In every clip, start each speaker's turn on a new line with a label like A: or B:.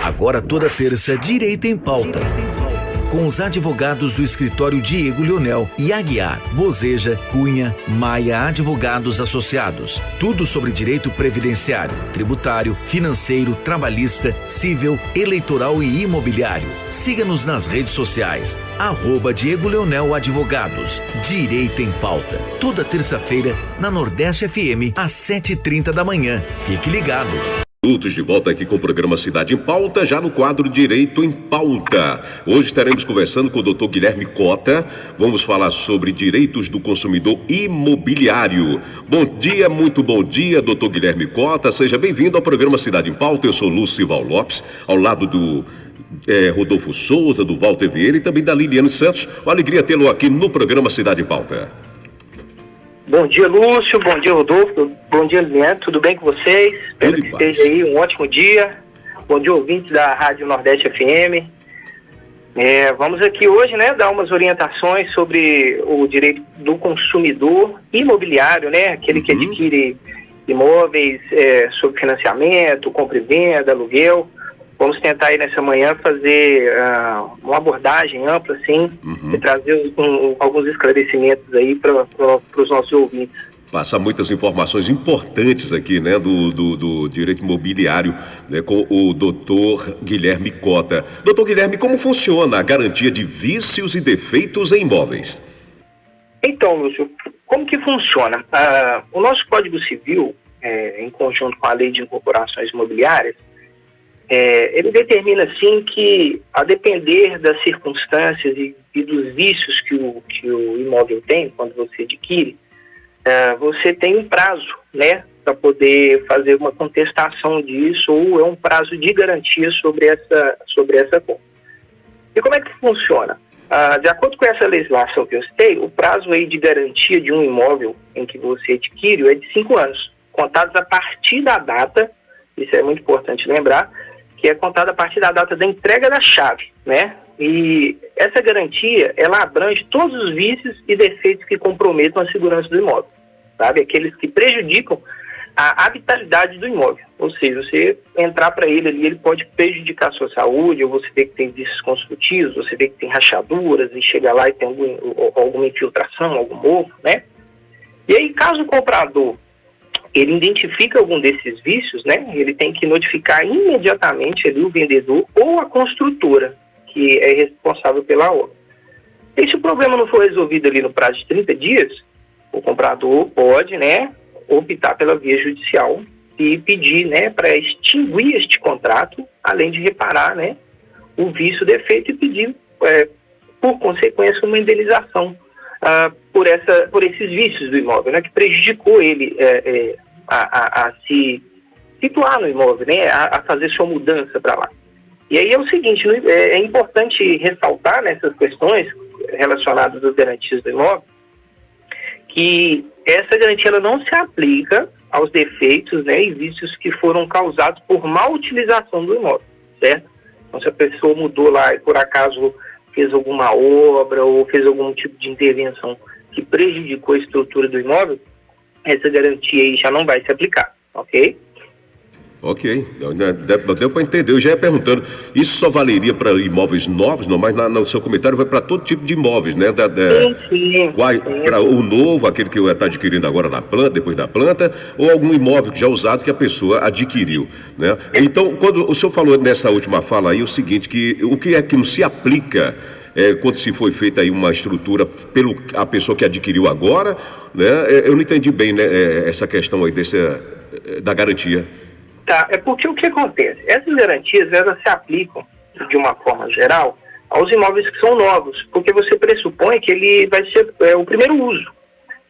A: Agora toda terça, Direito em Pauta. Com os advogados do escritório Diego Leonel e Aguiar, Bozeja, Cunha, Maia Advogados Associados. Tudo sobre direito previdenciário, tributário, financeiro, trabalhista, civil, eleitoral e imobiliário. Siga-nos nas redes sociais. @Diego Leonel Advogados. Direito em Pauta. Toda terça-feira na Nordeste FM às 7h30 da manhã. Fique ligado.
B: De volta aqui com o programa Cidade em Pauta, já no quadro Direito em Pauta. Hoje estaremos conversando com o Dr. Guilherme Cota. Vamos falar sobre direitos do consumidor imobiliário. Bom dia, muito bom dia, Dr. Guilherme Cota. Seja bem-vindo ao programa Cidade em Pauta. Eu sou Lúcival Lopes, ao lado do Rodolfo Souza, do Walter Vieira e também da Liliane Santos. Uma alegria tê-lo aqui no programa Cidade em Pauta.
C: Bom dia, Lúcio. Bom dia, Rodolfo. Bom dia, Liliane. Tudo bem com vocês? Espero que esteja aí um ótimo dia. Bom dia, ouvintes da Rádio Nordeste FM. Vamos aqui hoje, dar umas orientações sobre o direito do consumidor imobiliário, aquele que adquire imóveis sob financiamento, compra e venda, aluguel. Vamos tentar aí nessa manhã fazer uma abordagem ampla, assim, e trazer alguns esclarecimentos aí para os nossos ouvintes.
B: Passa muitas informações importantes aqui, do direito imobiliário, com o doutor Guilherme Cota. Doutor Guilherme, como funciona a garantia de vícios e defeitos em imóveis?
C: Então, Lúcio, como que funciona? O nosso Código Civil, em conjunto com a Lei de Incorporações Imobiliárias, ele determina, assim, que a depender das circunstâncias e dos vícios que o imóvel tem, quando você adquire, você tem um prazo, para poder fazer uma contestação disso, ou é um prazo de garantia sobre essa compra. E como é que funciona? De acordo com essa legislação que eu citei, o prazo aí de garantia de um imóvel em que você adquire é de 5 anos, contados a partir da data, isso é muito importante lembrar, que é contada a partir da data da entrega da chave, E essa garantia, ela abrange todos os vícios e defeitos que comprometam a segurança do imóvel, sabe? Aqueles que prejudicam a habitabilidade do imóvel. Ou seja, você entrar para ele ali, ele pode prejudicar a sua saúde, ou você vê que tem vícios construtivos, você vê que tem rachaduras, e chega lá e tem alguma infiltração, algum mofo, E aí, caso o comprador ele identifica algum desses vícios, ele tem que notificar imediatamente ali o vendedor ou a construtora, que é responsável pela obra. E se o problema não for resolvido ali no prazo de 30 dias, o comprador pode, optar pela via judicial e pedir, para extinguir este contrato, além de reparar, o vício, defeito e pedir, por consequência, uma indenização por esses vícios do imóvel, que prejudicou ele a se situar no imóvel, a fazer sua mudança para lá. E aí é o seguinte, é importante ressaltar nessas questões relacionadas às garantias do imóvel, que essa garantia ela não se aplica aos defeitos e vícios que foram causados por má utilização do imóvel, certo? Então, se a pessoa mudou lá e por acaso fez alguma obra ou fez algum tipo de intervenção que prejudicou a estrutura do imóvel, essa garantia aí já não vai se aplicar, ok?
B: Ok, deu para entender. Eu já ia perguntando, isso só valeria para imóveis novos, não? Mas no seu comentário vai para todo tipo de imóveis,
C: Sim.
B: Para o novo, aquele que está adquirindo agora na planta, depois da planta, ou algum imóvel já usado que a pessoa adquiriu, Então, quando o senhor falou nessa última fala aí, o seguinte, que o que é que não se aplica quando se foi feita aí uma estrutura a pessoa que adquiriu agora, Eu não entendi bem, essa questão aí da garantia.
C: Tá, é porque o que acontece? Essas garantias, elas se aplicam, de uma forma geral, aos imóveis que são novos, porque você pressupõe que ele vai ser o primeiro uso.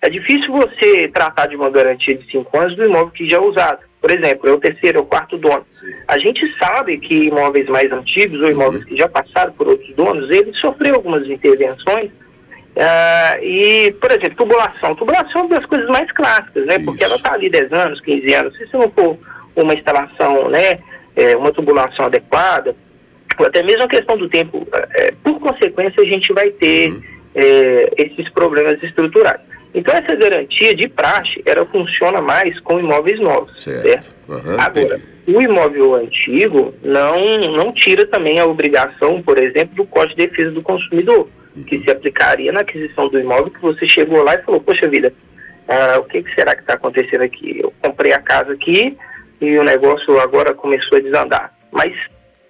C: É difícil você tratar de uma garantia de 5 anos do imóvel que já é usado. Por exemplo, é o terceiro, é o quarto dono. A gente sabe que imóveis mais antigos ou imóveis que já passaram por outros donos, eles sofreram algumas intervenções. E, por exemplo, tubulação. Tubulação é uma das coisas mais clássicas, Porque ela está ali 10 anos, 15 anos. Se não for uma instalação, uma tubulação adequada, ou até mesmo a questão do tempo, por consequência, a gente vai ter esses problemas estruturais. Então, essa garantia de praxe, ela funciona mais com imóveis novos, certo?
B: Agora,
C: entendi. o imóvel antigo não tira também a obrigação, por exemplo, do Código de Defesa do Consumidor, que se aplicaria na aquisição do imóvel, que você chegou lá e falou, poxa vida, o que será que está acontecendo aqui? Eu comprei a casa aqui e o negócio agora começou a desandar. Mas,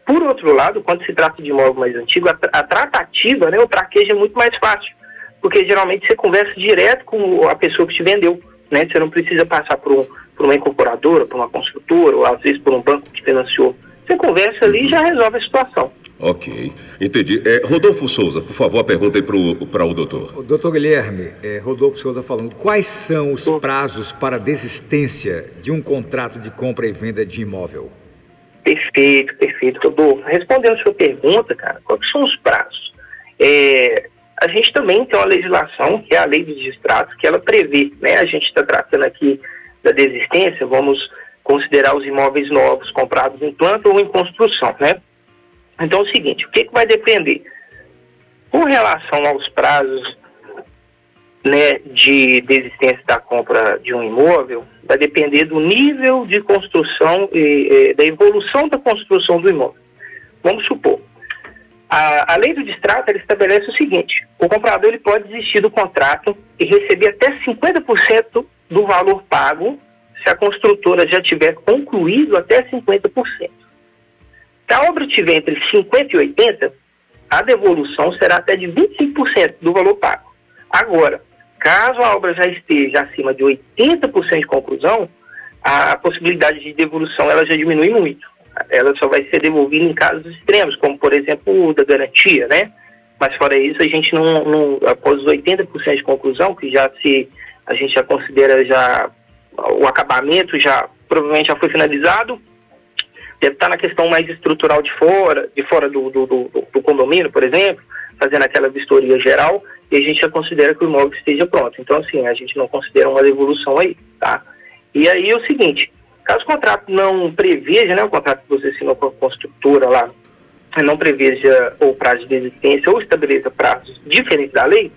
C: por outro lado, quando se trata de imóvel mais antigo, a tratativa, né, o traquejo é muito mais fácil, porque geralmente você conversa direto com a pessoa que te vendeu, né? Você não precisa passar por uma incorporadora, por uma construtora, ou às vezes por um banco que financiou. Você conversa ali e já resolve a situação.
B: Ok, entendi. Rodolfo Souza, por favor, a pergunta aí para o doutor.
D: Doutor Guilherme, Rodolfo Souza falando, quais são os prazos para desistência de um contrato de compra e venda de imóvel?
C: Perfeito, Rodolfo. Respondendo a sua pergunta, cara, quais são os prazos? A gente também tem uma legislação, que é a Lei dos Distratos, que ela prevê, né? A gente está tratando aqui da desistência, vamos considerar os imóveis novos, comprados em planta ou em construção, né? Então é o seguinte, o que vai depender? Com relação aos prazos, né, de desistência da compra de um imóvel, vai depender do nível de construção e da evolução da construção do imóvel. Vamos supor, a lei do distrato ela estabelece o seguinte, o comprador ele pode desistir do contrato e receber até 50% do valor pago se a construtora já tiver concluído até 50%. Se a obra tiver entre 50% e 80%, a devolução será até de 25% do valor pago. Agora, caso a obra já esteja acima de 80% de conclusão, a possibilidade de devolução ela já diminui muito. Ela só vai ser devolvida em casos extremos, como por exemplo o da garantia, né? Mas fora isso, a gente não após os 80% de conclusão, que a gente já considera o acabamento provavelmente já foi finalizado, deve estar na questão mais estrutural de fora do condomínio, por exemplo, fazendo aquela vistoria geral, e a gente já considera que o imóvel esteja pronto. Então, assim, a gente não considera uma devolução aí, tá? E aí é o seguinte, caso o contrato não preveja, né, o contrato que você assinou com a construtora lá, não preveja o prazo de desistência ou estabeleça prazos diferentes da lei,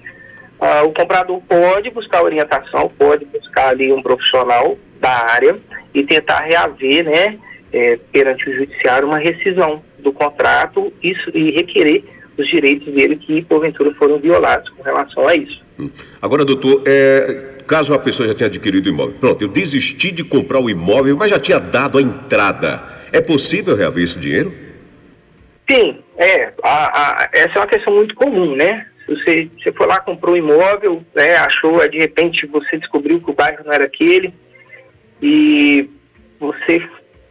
C: o comprador pode buscar orientação, pode buscar ali um profissional da área e tentar reaver, né, perante o judiciário uma rescisão do contrato e requerer os direitos dele que porventura foram violados com relação a isso.
B: Agora, doutor, caso a pessoa já tenha adquirido o imóvel, pronto, eu desisti de comprar o imóvel, mas já tinha dado a entrada, é possível reaver esse dinheiro?
C: Sim, essa é uma questão muito comum, né? Se você for lá, comprou um imóvel, né, achou, de repente você descobriu que o bairro não era aquele e você,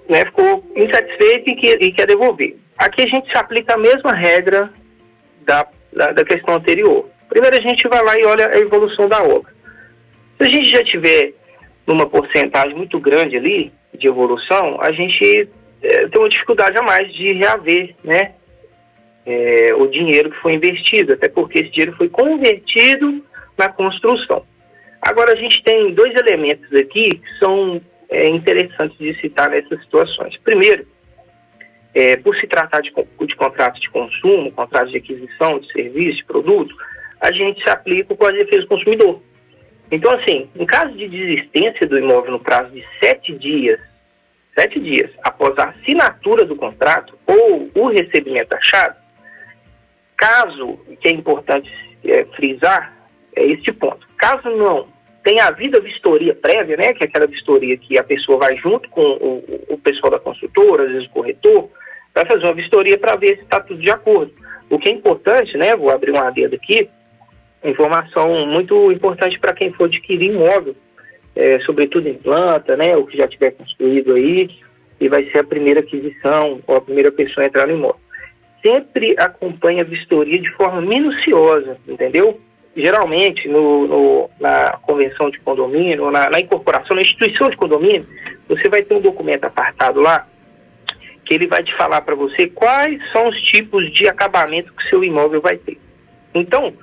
C: né, ficou insatisfeito e quer devolver. Aqui a gente se aplica a mesma regra da questão anterior. Primeiro a gente vai lá e olha a evolução da obra. Se a gente já tiver numa porcentagem muito grande ali de evolução, a gente tem uma dificuldade a mais de reaver, né, o dinheiro que foi investido, até porque esse dinheiro foi convertido na construção. Agora a gente tem dois elementos aqui que são interessantes de citar nessas situações. Primeiro, por se tratar de contratos de consumo, contratos de aquisição de serviço, de produto, a gente se aplica o Código de Defesa do Consumidor. Então, assim, em caso de desistência do imóvel no prazo de 7 dias após a assinatura do contrato ou o recebimento da chave, caso, que é importante frisar, é este ponto, caso não tenha havido a vistoria prévia, né, que é aquela vistoria que a pessoa vai junto com o pessoal da construtora, às vezes o corretor, vai fazer uma vistoria para ver se está tudo de acordo. O que é importante, né, vou abrir uma adenda aqui, informação muito importante para quem for adquirir imóvel, sobretudo em planta, né, o que já tiver construído aí, e vai ser a primeira aquisição, ou a primeira pessoa a entrar no imóvel. Sempre acompanhe a vistoria de forma minuciosa, entendeu? Geralmente, na convenção de condomínio, ou na incorporação, na instituição de condomínio, você vai ter um documento apartado lá, que ele vai te falar para você quais são os tipos de acabamento que o seu imóvel vai ter. Então,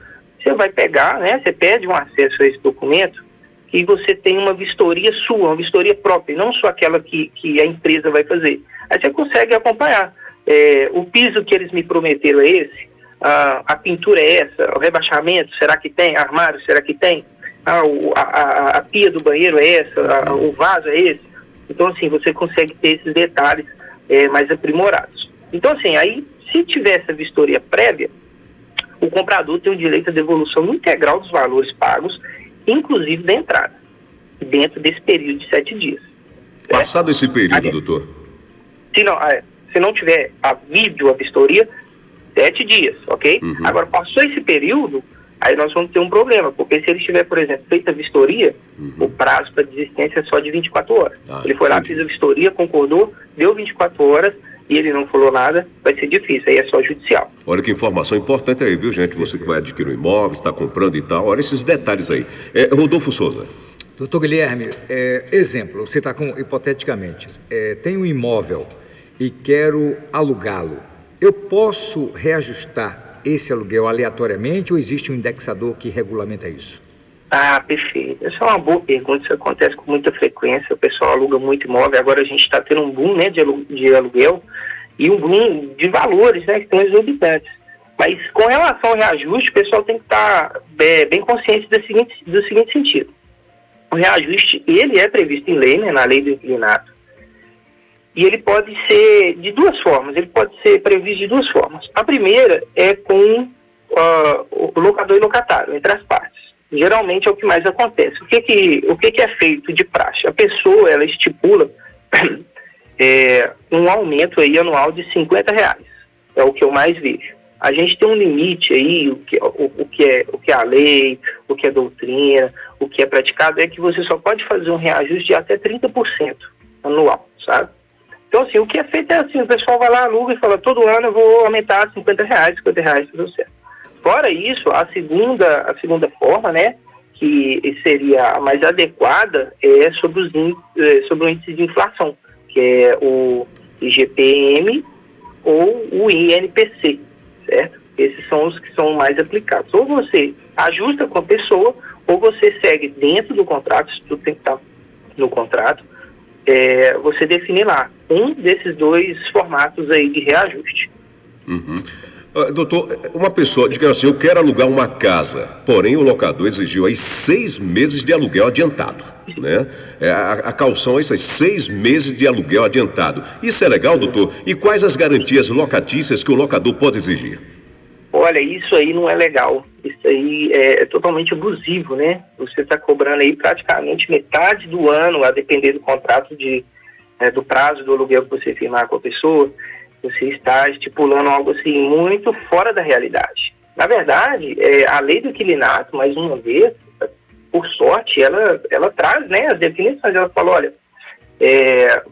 C: você vai pegar, né, você pede um acesso a esse documento, que você tem uma vistoria sua, uma vistoria própria, não só aquela que a empresa vai fazer. Aí você consegue acompanhar. O piso que eles me prometeram é esse, a pintura é essa, o rebaixamento, será que tem? Armário, será que tem? A pia do banheiro é essa, o vaso é esse. Então, assim, você consegue ter esses detalhes mais aprimorados. Então, assim, aí, se tiver essa vistoria prévia, o comprador tem o direito à devolução integral dos valores pagos, inclusive da entrada, dentro desse período de 7 dias.
B: Passado esse período, doutor?
C: Se não tiver havido a vistoria, 7 dias, ok? Agora, passou esse período, aí nós vamos ter um problema, porque se ele tiver, por exemplo, feito a vistoria, o prazo para desistência é só de 24 horas. Ele foi lá, fez a vistoria, concordou, deu 24 horas, e ele não falou nada, vai ser difícil, aí é só judicial.
B: Olha que informação importante aí, viu, gente? Você que vai adquirir um imóvel, está comprando e tal, olha esses detalhes aí. Rodolfo Souza.
D: Doutor Guilherme, exemplo, você está com, hipoteticamente, tem um imóvel e quero alugá-lo. Eu posso reajustar esse aluguel aleatoriamente ou existe um indexador que regulamenta isso?
C: Perfeito. Essa é uma boa pergunta, isso acontece com muita frequência, o pessoal aluga muito imóvel, agora a gente está tendo um boom, né, de aluguel e um boom de valores, né, que estão exorbitantes. Mas com relação ao reajuste, o pessoal tem que estar bem consciente do seguinte sentido. O reajuste, ele é previsto em lei, né, na lei do inquilinato, e ele pode ser de duas formas, ele pode ser previsto de duas formas. A primeira é com o locador e locatário, entre as partes. Geralmente é o que mais acontece. O que é feito de praxe? A pessoa, ela estipula um aumento aí anual de R$50. É o que eu mais vejo. A gente tem um limite aí, o que é a lei, o que é doutrina, o que é praticado, é que você só pode fazer um reajuste de até 30% anual, sabe? Então, assim, o que é feito é assim, o pessoal vai lá, aluga e fala, todo ano eu vou aumentar R$50, R$50, tudo certo. Fora isso, a segunda forma, né, que seria a mais adequada, é sobre o índice de inflação, que é o IGPM ou o INPC, certo? Esses são os que são mais aplicados. Ou você ajusta com a pessoa, ou você segue dentro do contrato, isso tudo tem que estar no contrato, você define lá um desses dois formatos aí de reajuste.
B: Doutor, uma pessoa, digamos assim, eu quero alugar uma casa, porém o locador exigiu aí 6 meses de aluguel adiantado, né? A caução é isso aí, 6 meses de aluguel adiantado. Isso é legal, doutor? E quais as garantias locatícias que o locador pode exigir?
C: Olha, isso aí não é legal. Isso aí é totalmente abusivo, né? Você está cobrando aí praticamente metade do ano, a depender do contrato do prazo do aluguel que você firmar com a pessoa. Você está estipulando algo assim muito fora da realidade. Na verdade, a lei do inquilinato, mais uma vez, por sorte, ela traz, né, as definições. Ela fala, olha,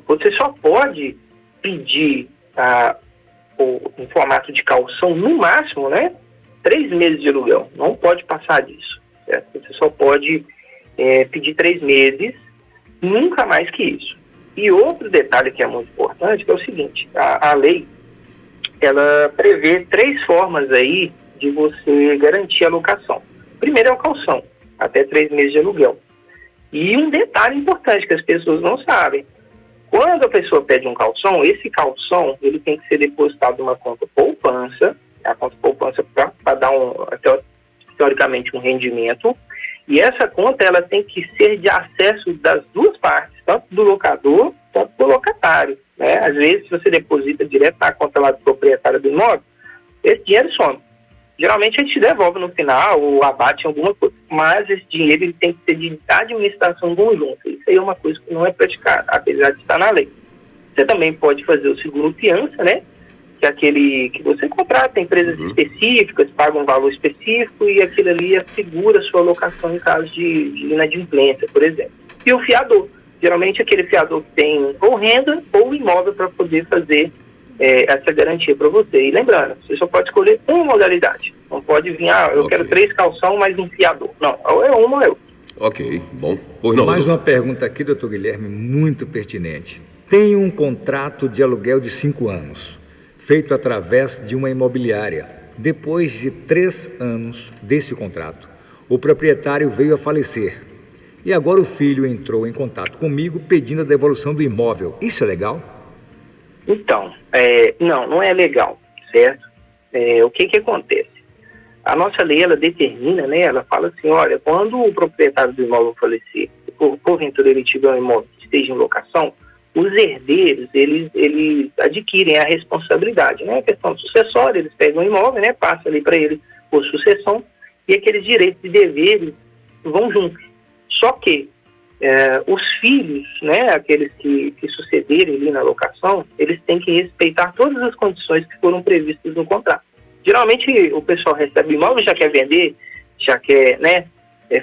C: você só pode pedir em formato de caução, no máximo, né, 3 meses de aluguel. Não pode passar disso, certo? Você só pode pedir 3 meses, nunca mais que isso. E outro detalhe que é muito importante é o seguinte, a lei, ela prevê 3 formas aí de você garantir a locação. Primeiro é a caução, até 3 meses de aluguel. E um detalhe importante que as pessoas não sabem, quando a pessoa pede um calção, esse calção ele tem que ser depositado numa conta poupança, a conta poupança para dar teoricamente um rendimento, e essa conta ela tem que ser de acesso das duas partes, tanto do locador quanto do locatário, né? Às vezes, se você deposita direto na conta lá do proprietário do imóvel, esse dinheiro some. Geralmente a gente devolve no final ou abate em alguma coisa, mas esse dinheiro ele tem que ser de administração conjunta. Isso aí é uma coisa que não é praticada, apesar de estar na lei. Você também pode fazer o seguro fiança, né? Que é aquele que você contrata empresas específicas, paga um valor específico e aquilo ali assegura a sua locação em caso de inadimplência, por exemplo. E o fiador, geralmente aquele fiador que tem ou renda ou imóvel para poder fazer essa garantia para você. E lembrando, você só pode escolher uma modalidade. Não pode vir, eu quero 3 calção mais um fiador. Não, ou é uma ou é outra.
B: Ok, bom. Pois não,
D: mais uma pergunta aqui, doutor Guilherme, muito pertinente. Tenho um contrato de aluguel de 5 anos, feito através de uma imobiliária. Depois de 3 anos desse contrato, o proprietário veio a falecer. E agora o filho entrou em contato comigo pedindo a devolução do imóvel. Isso é legal?
C: Então, não é legal, certo? O que acontece? A nossa lei, ela determina, né? Ela fala assim, olha, quando o proprietário do imóvel falecer, porventura ele tiver um imóvel que esteja em locação, os herdeiros, eles adquirem a responsabilidade, né? A questão sucessória, eles pegam o imóvel, né? Passa ali para ele por sucessão, e aqueles direitos e deveres vão juntos. Só que os filhos, né? Aqueles que sucederem ali na locação, eles têm que respeitar todas as condições que foram previstas no contrato. Geralmente o pessoal recebe o imóvel, já quer vender, já quer, né?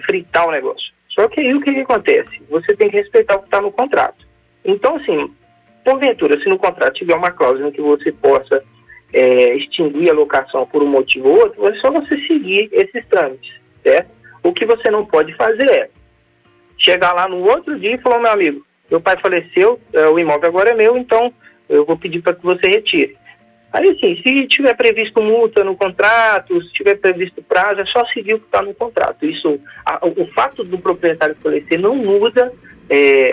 C: Fritar o negócio. Só que aí o que acontece? Você tem que respeitar o que está no contrato. Então, assim, porventura, se no contrato tiver uma cláusula em que você possa extinguir a locação por um motivo ou outro, é só você seguir esses trâmites, certo? O que você não pode fazer é chegar lá no outro dia e falar, meu amigo, meu pai faleceu, o imóvel agora é meu, então eu vou pedir para que você retire. Aí, assim, se tiver previsto multa no contrato, se tiver previsto prazo, é só seguir o que está no contrato. Isso, o fato do proprietário falecer não muda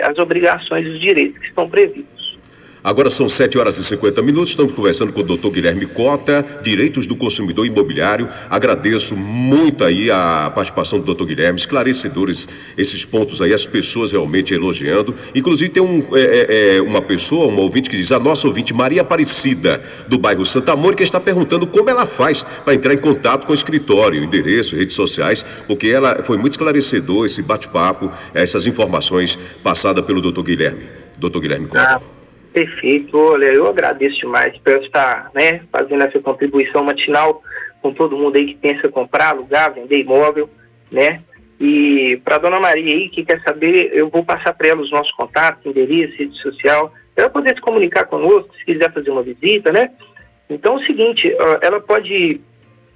C: as obrigações e os direitos que estão previstos.
B: Agora são 7h50, estamos conversando com o Dr. Guilherme Cota, Direitos do Consumidor Imobiliário. Agradeço muito aí a participação do Dr. Guilherme, esclarecedores esses pontos aí, as pessoas realmente elogiando. Inclusive tem uma pessoa, uma ouvinte que diz, a nossa ouvinte Maria Aparecida, do bairro Santa Mônica, está perguntando como ela faz para entrar em contato com o escritório, endereço, redes sociais, porque ela foi muito esclarecedor esse bate-papo, essas informações passadas pelo Dr. Guilherme. Dr. Guilherme Cota.
C: Perfeito, olha, eu agradeço demais por estar, né, fazendo essa contribuição matinal com todo mundo aí que pensa comprar, alugar, vender imóvel, né, e para a dona Maria aí que quer saber, eu vou passar para ela os nossos contatos, endereço, rede social, para ela poder se comunicar conosco, se quiser fazer uma visita, né. Então é o seguinte, ela pode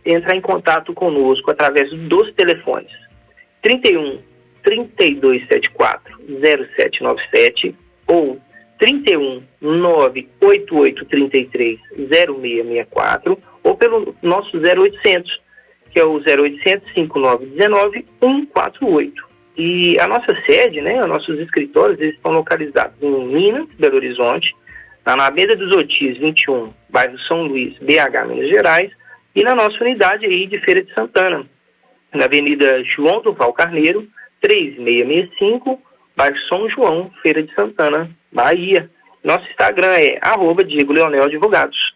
C: entrar em contato conosco através dos telefones 31 3274 0797 ou 31 98833 0664 ou pelo nosso 0800, que é o 0800 5919 148. E a nossa sede, né, os nossos escritórios, eles estão localizados em Minas, Belo Horizonte, na Alameda dos Ortiz 21, bairro São Luís, BH, Minas Gerais, e na nossa unidade aí de Feira de Santana, na Avenida João Durval Carneiro, 3665, bairro São João, Feira de Santana, Bahia. Nosso Instagram é @Diego Leonel Advogados.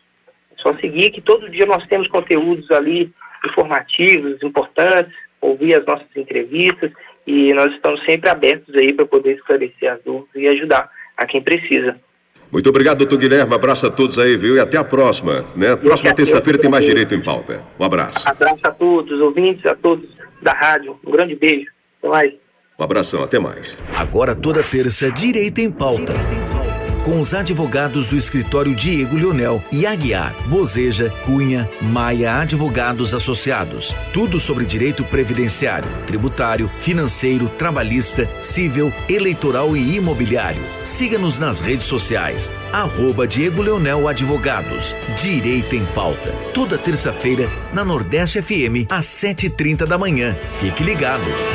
C: É só seguir que todo dia nós temos conteúdos ali informativos, importantes, ouvir as nossas entrevistas e nós estamos sempre abertos aí para poder esclarecer as dúvidas e ajudar a quem precisa.
B: Muito obrigado, doutor Guilherme. Abraço a todos aí, viu? E até a próxima, né? Próxima terça-feira tem mais Direito em Pauta. Um abraço.
C: Abraço a todos, ouvintes, a todos da rádio. Um grande beijo. Até mais.
B: Um abração, até mais.
A: Agora toda terça, Direito em Pauta. Com os advogados do escritório Diego Leonel e Aguiar, Bozeja, Cunha, Maia Advogados Associados. Tudo sobre direito previdenciário, tributário, financeiro, trabalhista, civil, eleitoral e imobiliário. Siga-nos nas redes sociais. @Diego Leonel Advogados. Direito em Pauta. Toda terça-feira na Nordeste FM, às 7h30 da manhã. Fique ligado.